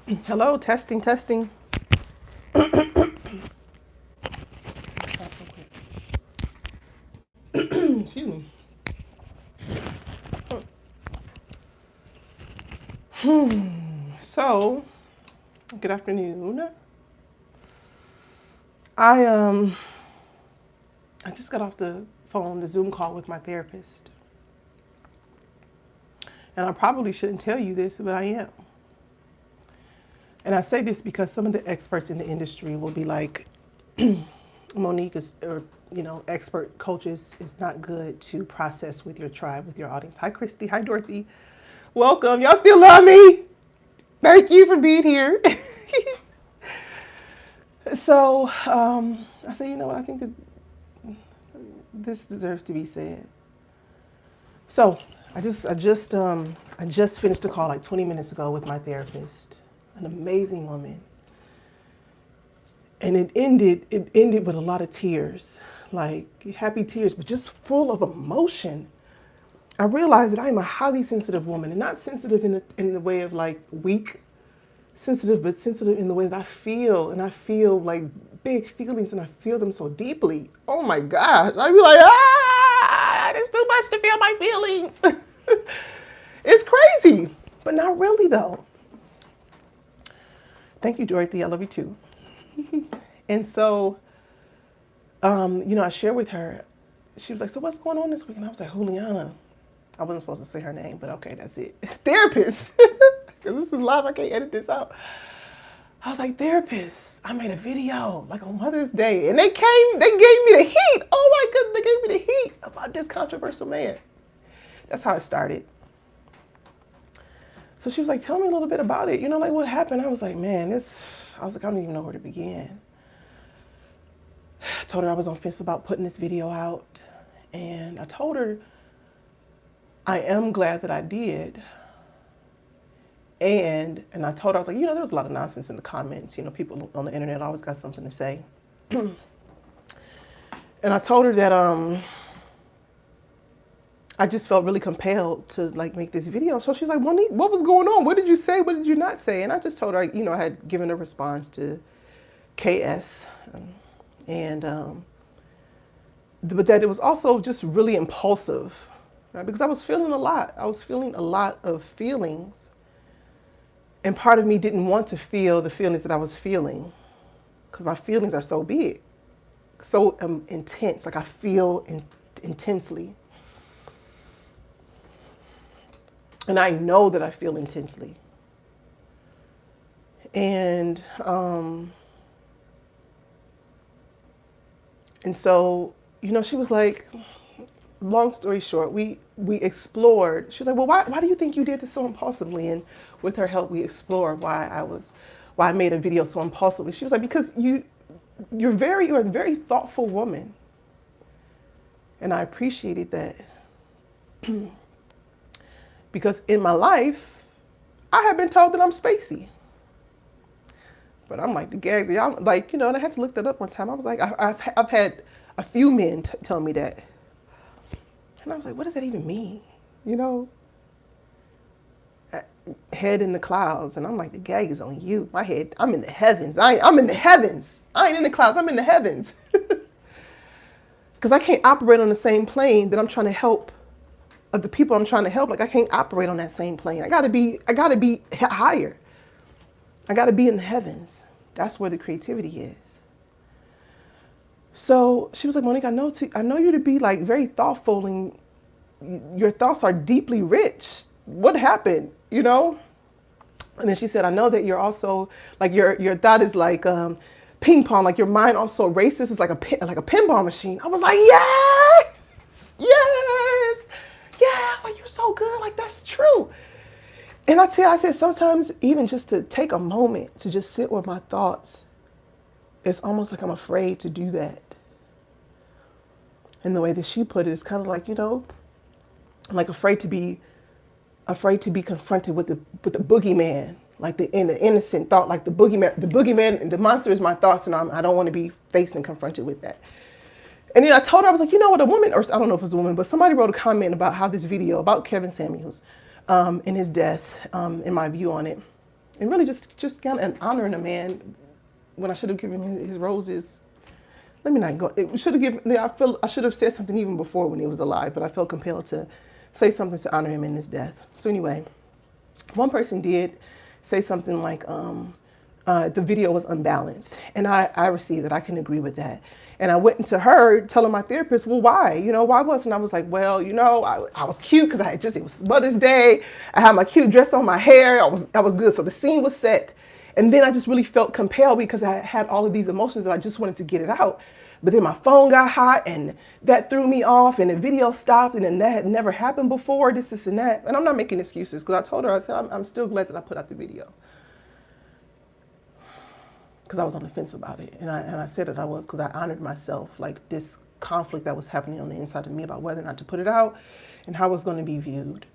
Hello, testing, testing. Excuse me. So, good afternoon. I um I just got off the phone, the Zoom call with my therapist. And I probably shouldn't tell you this, but I am. And I say this because some of the experts in the industry will be like, Monique is, or expert coaches, it's not good to process with your tribe, with your audience. Hi, Christy. Hi, Dorothy. Welcome. Y'all still love me. Thank you for being here. So I said, you know what? I think that this deserves to be said. So I just finished a call like 20 minutes ago with my therapist, an amazing woman, and it ended with a lot of tears, like happy tears, but just full of emotion. I realized that I am a highly sensitive woman, and not sensitive in the way of like weak sensitive, but sensitive in the way that I feel, and I feel like big feelings, and I feel them so deeply. Oh my gosh, I'd be like, it's too much to feel my feelings. It's crazy, but not really though. Thank you, Dorothy. I love you too. And so, I shared with her. She was like, "So what's going on this week?" And I was like, "Juliana." I wasn't supposed to say her name, but okay, that's it. Therapist, because this is live. I can't edit this out. I was like, "Therapist, I made a video like on Mother's Day, and they gave me the heat. Oh my goodness, they gave me the heat about this controversial man." That's how it started. So she was like, "Tell me a little bit about it. Like what happened?" I was like, "Man, I was like, I don't even know where to begin." I told her I was on fence about putting this video out, and I told her I am glad that I did. And I told her, I was like, there was a lot of nonsense in the comments. People on the internet always got something to say. And I told her that I just felt really compelled to like make this video. So she's like, "Monique, what was going on? What did you say? What did you not say?" And I just told her, I had given a response to KS, and but that it was also just really impulsive, right? Because I was feeling a lot. I was feeling a lot of feelings, and part of me didn't want to feel the feelings that I was feeling, because my feelings are so big, so intense. Like I feel intensely. And I know that I feel intensely. And so, she was like, long story short, we explored. She was like, "Well, why do you think you did this so impulsively?" And with her help, we explored why I made a video so impulsively. She was like, "Because you're a very thoughtful woman." And I appreciated that. Because in my life, I have been told that I'm spacey. But I'm like the gags. Y'all like, and I had to look that up one time. I was like, I've had a few men tell me that. And I was like, what does that even mean? Head in the clouds. And I'm like, the gag is on you. My head, I'm in the heavens. I'm in the heavens. I ain't in the clouds. I'm in the heavens. Because I can't operate on the same plane that I'm trying to help, of the people I'm trying to help. Like I can't operate on that same plane. I gotta be higher. I gotta be in the heavens. That's where the creativity is. So she was like, "Monique, I know you to be like very thoughtful, and your thoughts are deeply rich. What happened? And then she said, "I know that you're also like your thought is like ping pong. Like your mind also races. It's like a pinball machine." I was like, "Yes, yes, yeah. Well, you're so good. Like that's true." And I said sometimes even just to take a moment to just sit with my thoughts, it's almost like I'm afraid to do that. And the way that she put it is kind of like, like afraid to be confronted with the boogeyman, like the innocent thought, like the boogeyman, the monster is my thoughts, and I don't want to be faced and confronted with that. And then I told her, I was like, what, a woman, or I don't know if it was a woman, but somebody wrote a comment about how this video about Kevin Samuels, and his death, and my view on it. And really just kind of honoring a man when I should have given him his roses. Let me not go. It should have given. I feel I should have said something even before when he was alive, but I felt compelled to say something to honor him in his death. So anyway, one person did say something like, the video was unbalanced, and I received it. I can agree with that. And I went into her telling my therapist, well, why? Why wasn't I? Was like, well, I was cute because it was Mother's Day. I had my cute dress on, my hair. I was good. So the scene was set. And then I just really felt compelled because I had all of these emotions and I just wanted to get it out. But then my phone got hot and that threw me off and the video stopped and then that had never happened before, this and that. And I'm not making excuses because I told her, I said, I'm still glad that I put out the video. Because I was on the fence about it. And I said that I was because I honored myself, like this conflict that was happening on the inside of me about whether or not to put it out and how it was going to be viewed.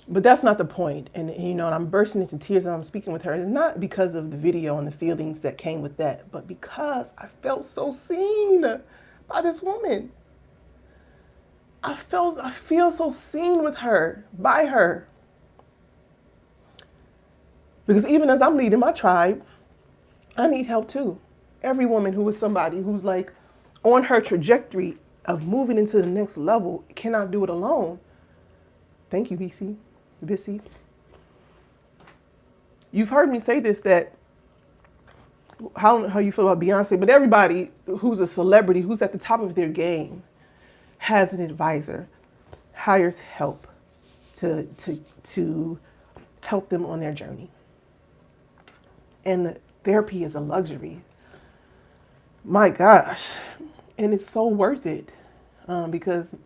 But that's not the point. And and I'm bursting into tears and I'm speaking with her. It's not because of the video and the feelings that came with that, but because I felt so seen by this woman. I feel so seen with her, by her. Because even as I'm leading my tribe, I need help too. Every woman who is somebody who's like on her trajectory of moving into the next level cannot do it alone. Thank you, Bissy. You've heard me say this, that how you feel about Beyonce, but everybody who's a celebrity, who's at the top of their game, has an advisor, hires help to help them on their journey. And therapy is a luxury. My gosh. And it's so worth it because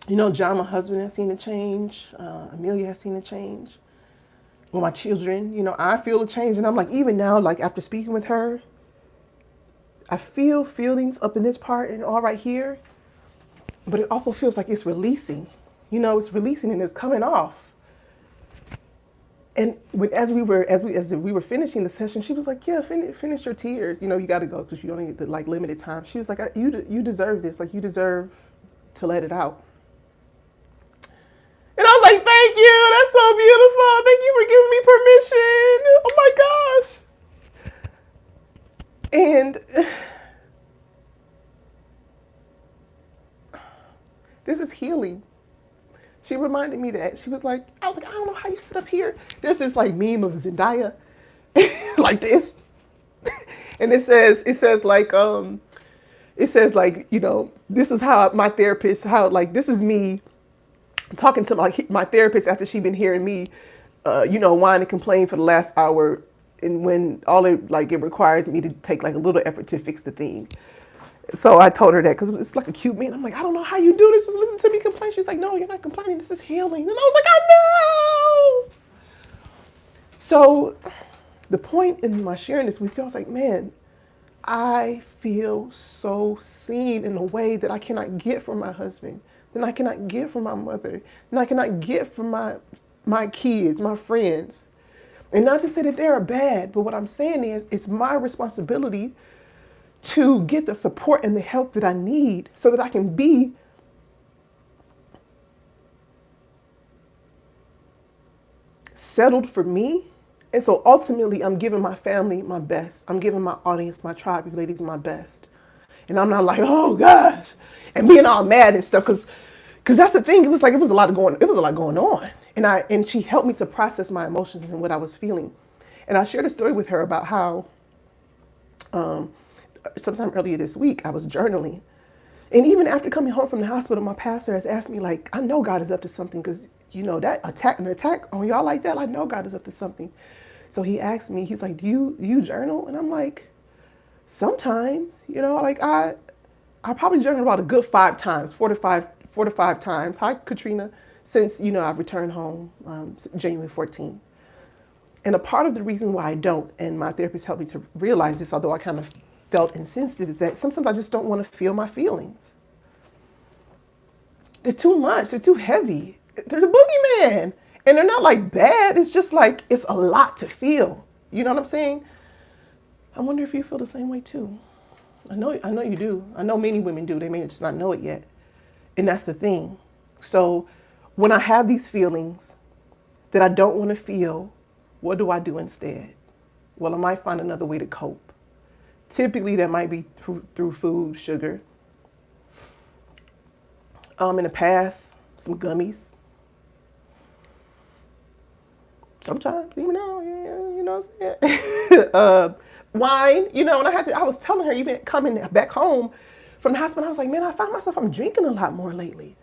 John, my husband, has seen a change. Amelia has seen a change. Well, my children, I feel a change. And I'm like, even now, like after speaking with her, I feel feelings up in this part and all right here. But it also feels like it's releasing. It's releasing and it's coming off. And as we were finishing the session, she was like, yeah, finish your tears. You got to go because you only get like limited time. She was like, you deserve this. Like you deserve to let it out. And I was like, thank you. That's so beautiful. Thank you for giving me permission. Oh my gosh. And this is healing. She reminded me that. She was like, I don't know how you sit up here. There's this like meme of Zendaya like this. And it says like, this is how my therapist, this is me talking to my therapist after she'd been hearing me, whine and complain for the last hour, and when all it requires me to take like a little effort to fix the thing. So I told her that because it's like a cute man. I'm like, I don't know how you do this. Just listen to me complain. She's like, no, you're not complaining. This is healing. And I was like, I know. So the point in my sharing this with you, I was like, man, I feel so seen in a way that I cannot get from my husband, that I cannot get from my mother, that I cannot get from my kids, my friends. And not to say that they're bad, but what I'm saying is it's my responsibility to get the support and the help that I need so that I can be settled for me. And so ultimately, I'm giving my family my best. I'm giving my audience, my tribe, you ladies, my best. And I'm not like, oh gosh, and being all mad and stuff, because that's the thing. It was a lot going on. And she helped me to process my emotions and what I was feeling. And I shared a story with her about how sometime earlier this week, I was journaling. And even after coming home from the hospital, my pastor has asked me, like, I know God is up to something because, that an attack on y'all like that, I know God is up to something. So he asked me, he's like, do you journal? And I'm like, sometimes, I probably journal about a good 5 times, 4 to 5 times. Hi, Katrina, since, I've returned home January 14th. And a part of the reason why I don't, and my therapist helped me to realize this, although I kind of felt insensed, is that sometimes I just don't want to feel my feelings. They're too much. They're too heavy. They're the boogeyman. And they're not like bad. It's just like, it's a lot to feel. You know what I'm saying? I wonder if you feel the same way too. I know you do. I know many women do. They may just not know it yet. And that's the thing. So when I have these feelings, that I don't want to feel, what do I do instead? Well, I might find another way to cope. Typically, that might be through food, sugar. In the past, some gummies. Sometimes, you know what I'm saying? Wine, and I was telling her, even coming back home from the hospital, I was like, man, I find myself, I'm drinking a lot more lately.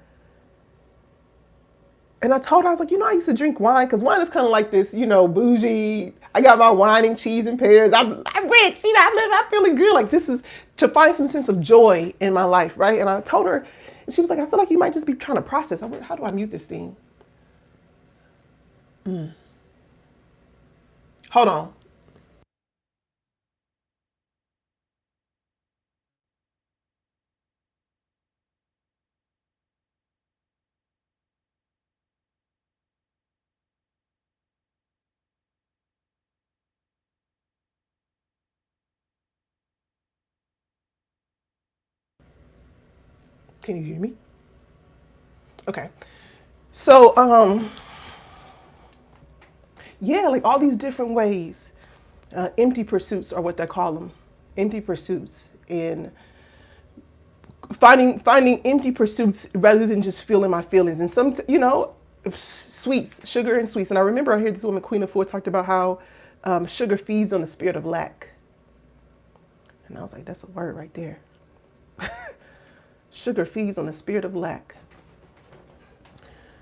And I told her, I was like, I used to drink wine because wine is kind of like this, bougie. I got my wine and cheese and pears. I'm rich, I'm feeling good. Like this is to find some sense of joy in my life, right? And I told her, and she was like, I feel like you might just be trying to process. I went, how do I mute this thing? Hold on. Can you hear me? Okay. So, yeah, like all these different ways. Empty pursuits are what they call them. Empty pursuits. And finding empty pursuits rather than just feeling my feelings. And some, sweets, sugar and sweets. And I remember I heard this woman, Queen of Four, talked about how sugar feeds on the spirit of lack. And I was like, that's a word right there. Sugar feeds on the spirit of lack.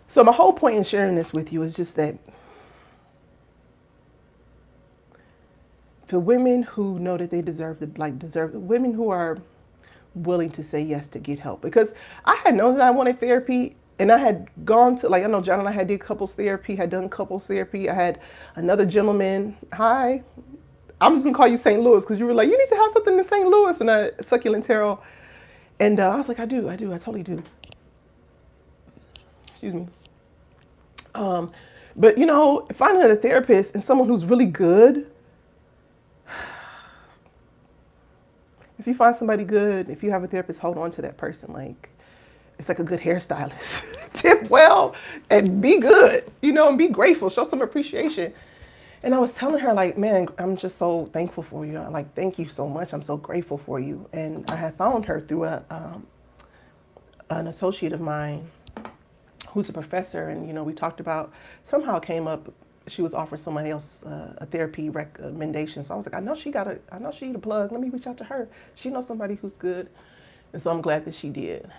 So my whole point in sharing this with you is just that for women who know that they deserve women who are willing to say yes to get help. Because I had known that I wanted therapy, and I had gone to, I know John and I had did couples therapy, had done couples therapy. I had another gentleman, hi, I'm just gonna call you St. Louis because you were like, you need to have something in St. Louis and a succulent tarot. And I was like, I totally do. Excuse me. But finding a therapist and someone who's really good. If you find somebody good, if you have a therapist, hold on to that person. Like, it's like a good hairstylist. Tip well and be good, and be grateful, show some appreciation. And I was telling her, like, man, I'm just so thankful for you. Like, thank you so much. I'm so grateful for you. And I had found her through an associate of mine who's a professor. And, we talked about, somehow came up, she was offering somebody else a therapy recommendation. So I was like, I know she need a plug. Let me reach out to her. She knows somebody who's good. And so I'm glad that she did.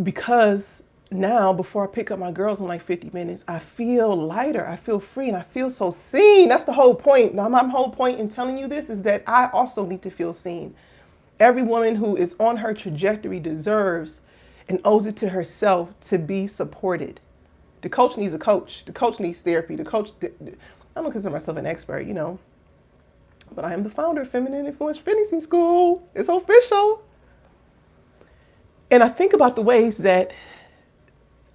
Because now, before I pick up my girls in like 50 minutes, I feel lighter, I feel free, and I feel so seen. That's the whole point. Now, my whole point in telling you this is that I also need to feel seen. Every woman who is on her trajectory deserves and owes it to herself to be supported. The coach needs a coach. The coach needs therapy. I don't consider myself an expert, but I am the founder of Feminine Influence Finishing School. It's official. And I think about the ways that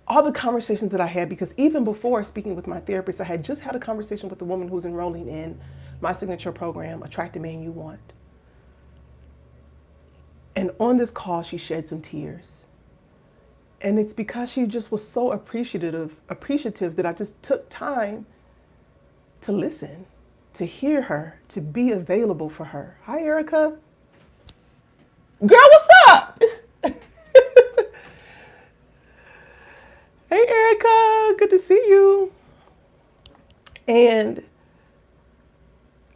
all the conversations that I had, because even before speaking with my therapist, I had just had a conversation with the woman who's enrolling in my signature program, Attract the Man You Want. And on this call, she shed some tears. And it's because she just was so appreciative that I just took time to listen, to hear her, to be available for her. Hi, Erica. Girl, what's up? Hey, Erica, good to see you. And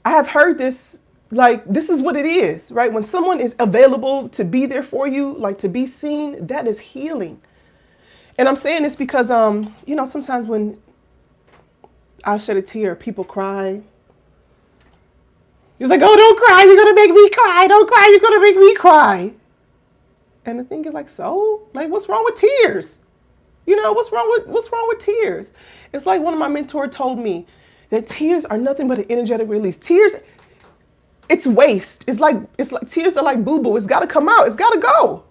I have heard this, like, this is what it is, right? When someone is available to be there for you, like to be seen, that is healing. And I'm saying this because, sometimes when I shed a tear, people cry. It's like, oh, don't cry, you're going to make me cry. Don't cry, you're going to make me cry. And the thing is like, so, like, what's wrong with tears? What's wrong with tears? It's like one of my mentors told me that tears are nothing but an energetic release. Tears, it's waste. It's like tears are like boo-boo. It's got to come out. It's got to go.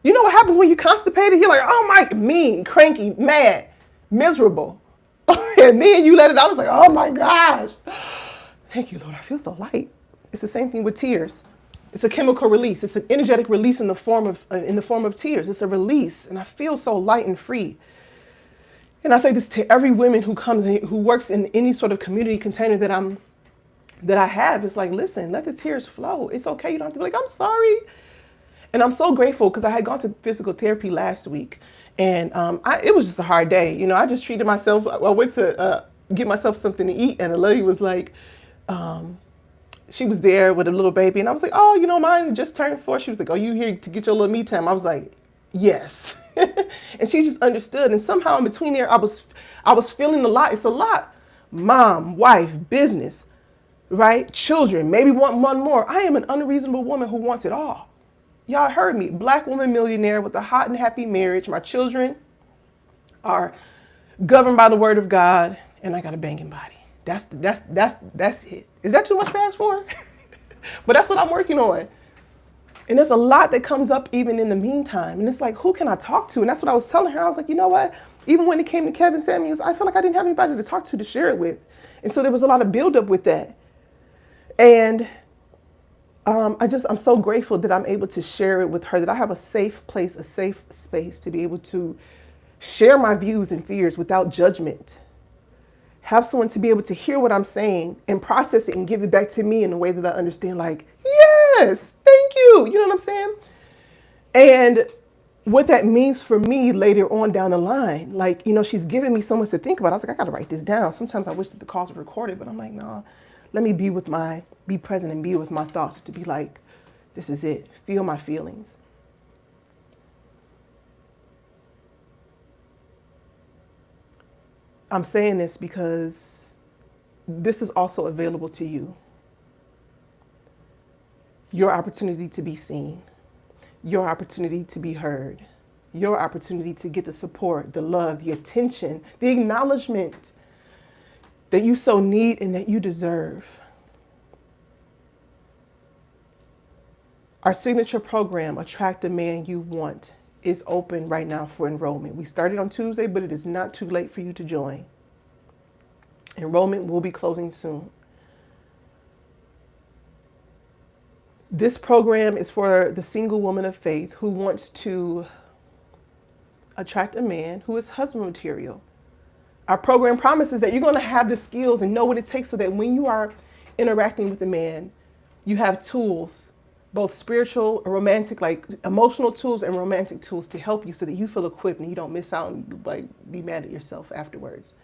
You know what happens when you're constipated? You're like, oh my, mean, cranky, mad, miserable. And then you let it out. It's like, oh my gosh. Thank you, Lord. I feel so light. It's the same thing with tears. It's a chemical release. It's an energetic release in the form of tears. It's a release, and I feel so light and free. And I say this to every woman who comes in, who works in any sort of community container that I have. It's like, listen, let the tears flow. It's okay. You don't have to be like, I'm sorry. And I'm so grateful because I had gone to physical therapy last week, and it was just a hard day. You know, I just treated myself. I went to get myself something to eat, and a lady was like, she was there with a little baby, and I was like, oh, you know, mine just turned 4. She was like, oh, you here to get your little me time? I was like, yes. And she just understood. And somehow in between there, I was feeling a lot. It's a lot. Mom, wife, business, right? Children, maybe want one more. I am an unreasonable woman who wants it all. Y'all heard me. Black woman millionaire with a hot and happy marriage. My children are governed by the word of God, and I got a banging body. That's it. Is that too much to ask for? But that's what I'm working on. And there's a lot that comes up even in the meantime. And it's like, who can I talk to? And that's what I was telling her. I was like, you know what? Even when it came to Kevin Samuels, I felt like I didn't have anybody to talk to share it with. And so there was a lot of buildup with that. And I'm so grateful that I'm able to share it with her, that I have a safe place, a safe space to be able to share my views and fears without judgment. Have someone to be able to hear what I'm saying and process it and give it back to me in a way that I understand, like, yes, thank you. You know what I'm saying? And what that means for me later on down the line, like, you know, she's giving me so much to think about. I was like, I got to write this down. Sometimes I wish that the calls were recorded, but I'm like, no, let me be present and be with my thoughts, to be like, this is it. Feel my feelings. I'm saying this because this is also available to you. Your opportunity to be seen, your opportunity to be heard, your opportunity to get the support, the love, the attention, the acknowledgement that you so need and that you deserve. Our signature program, Attract the Man You Want, is open right now for enrollment. We started on Tuesday, but it is not too late for you to join. Enrollment will be closing soon. This program is for the single woman of faith who wants to attract a man who is husband material. Our program promises that you're going to have the skills and know what it takes so that when you are interacting with a man, you have tools, both spiritual, romantic, like emotional tools and romantic tools to help you so that you feel equipped and you don't miss out and like be mad at yourself afterwards.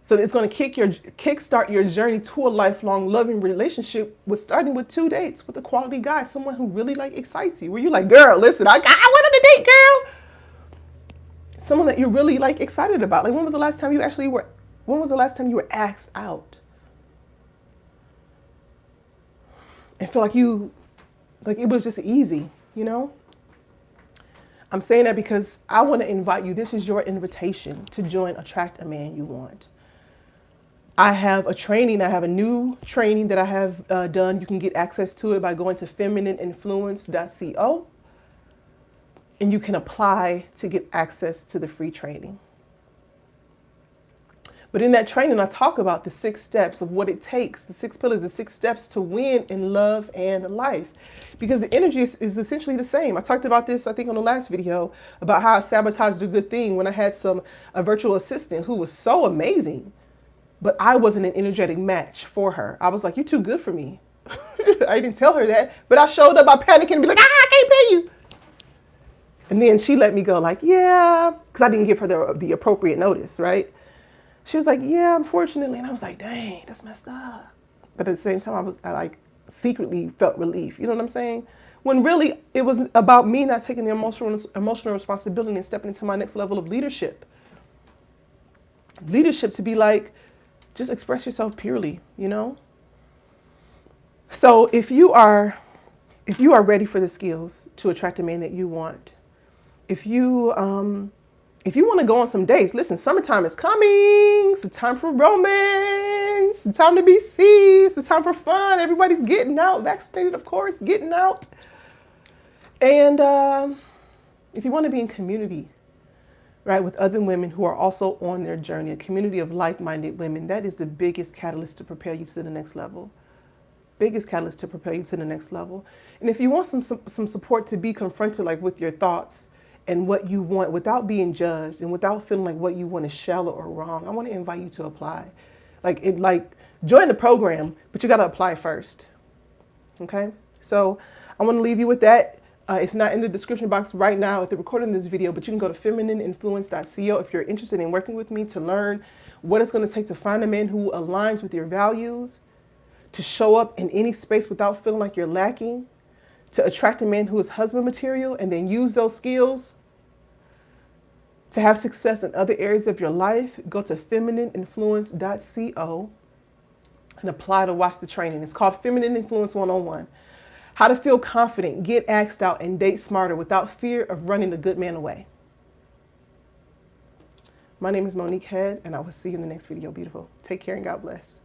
So it's going to kickstart your journey to a lifelong loving relationship with starting with 2 dates with a quality guy, someone who really like excites you, where you're like, girl, listen, I went on a date, girl. Someone that you're really like excited about. Like, when was the last time you were asked out? And feel like it was just easy, you know? I'm saying that because I want to invite you. This is your invitation to join Attract a Man You Want. I have a new training that I have done. You can get access to it by going to feminineinfluence.co. And you can apply to get access to the free training. But in that training, I talk about the 6 steps of what it takes, the 6 pillars, the 6 steps to win in love and life. Because the energy is essentially the same. I talked about this, I think, on the last video, about how I sabotaged a good thing when I had a virtual assistant who was so amazing, but I wasn't an energetic match for her. I was like, you're too good for me. I didn't tell her that, but I showed up, I panicked and be like, I can't pay you. And then she let me go like, yeah, because I didn't give her the appropriate notice, right? She was like, yeah, unfortunately. And I was like, dang, that's messed up. But at the same time, I like secretly felt relief. You know what I'm saying? When really it was about me not taking the emotional responsibility and stepping into my next level of leadership. Leadership to be like, just express yourself purely, you know? So if you are ready for the skills to attract a man that you want, if you want to go on some dates, listen, summertime is coming. It's a time for romance. It's a time to be seen. It's a time for fun. Everybody's getting out, vaccinated, of course, getting out. And if you want to be in community, right, with other women who are also on their journey, a community of like-minded women, that is the biggest catalyst to prepare you to the next level. biggest catalyst to propel you to the next level. And if you want some support to be confronted like with your thoughts and what you want without being judged and without feeling like what you want is shallow or wrong, I want to invite you to apply. Join the program, but you got to apply first. Okay? So I want to leave you with that. It's not in the description box right now at the recording of this video, but you can go to feminineinfluence.co if you're interested in working with me to learn what it's going to take to find a man who aligns with your values, to show up in any space without feeling like you're lacking, to attract a man who is husband material, and then use those skills to have success in other areas of your life. Go to feminineinfluence.co and apply to watch the training. It's called Feminine Influence 101. How to feel confident, get asked out, and date smarter without fear of running a good man away. My name is Monique Head, and I will see you in the next video, beautiful. Take care and God bless.